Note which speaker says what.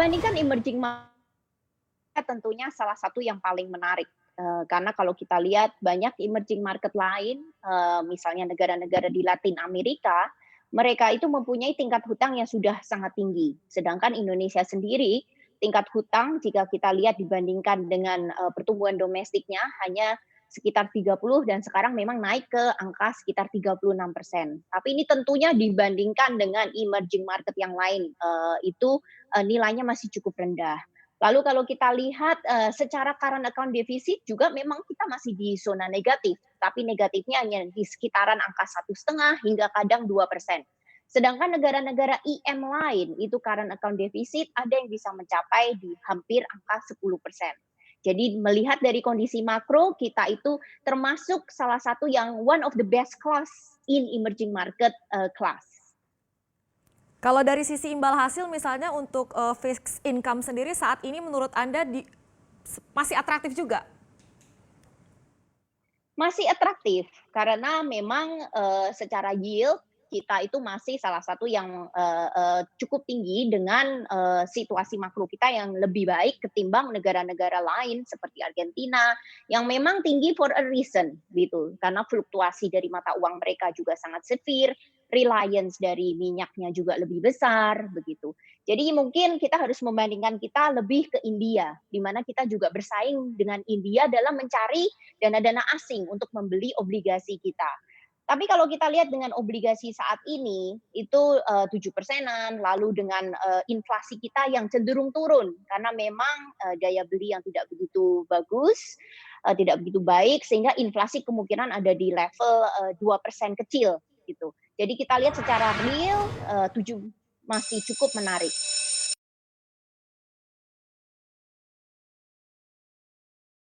Speaker 1: dibandingkan emerging market tentunya salah satu yang paling menarik, karena kalau kita lihat banyak emerging market lain, misalnya negara-negara di Latin Amerika, mereka itu mempunyai tingkat hutang yang sudah sangat tinggi. Sedangkan Indonesia sendiri, tingkat hutang jika kita lihat dibandingkan dengan, pertumbuhan domestiknya hanya sekitar 30 dan sekarang memang naik ke angka sekitar 36%. Tapi ini tentunya dibandingkan dengan emerging market yang lain, itu, nilainya masih cukup rendah. Lalu kalau kita lihat, secara current account deficit juga memang kita masih di zona negatif, tapi negatifnya hanya di sekitaran angka 1,5 hingga kadang 2%. Sedangkan negara-negara IM lain itu current account deficit ada yang bisa mencapai di hampir angka 10%. Jadi melihat dari kondisi makro, kita itu termasuk salah satu yang one of the best class in emerging market, class.
Speaker 2: Kalau dari sisi imbal hasil misalnya untuk fixed income sendiri saat ini menurut Anda masih atraktif juga?
Speaker 1: Masih atraktif, karena memang, secara yield kita itu masih salah satu yang, cukup tinggi dengan, situasi makro kita yang lebih baik ketimbang negara-negara lain seperti Argentina, yang memang tinggi for a reason, gitu. Karena fluktuasi dari mata uang mereka juga sangat severe, reliance dari minyaknya juga lebih besar, begitu. Jadi mungkin kita harus membandingkan kita lebih ke India, di mana kita juga bersaing dengan India dalam mencari dana-dana asing untuk membeli obligasi kita. Tapi kalau kita lihat dengan obligasi saat ini, itu 7%-an, lalu dengan inflasi kita yang cenderung turun, karena memang daya beli yang tidak begitu bagus, tidak begitu baik, sehingga inflasi kemungkinan ada di level 2% kecil gitu. Jadi kita lihat secara real 7 masih cukup menarik.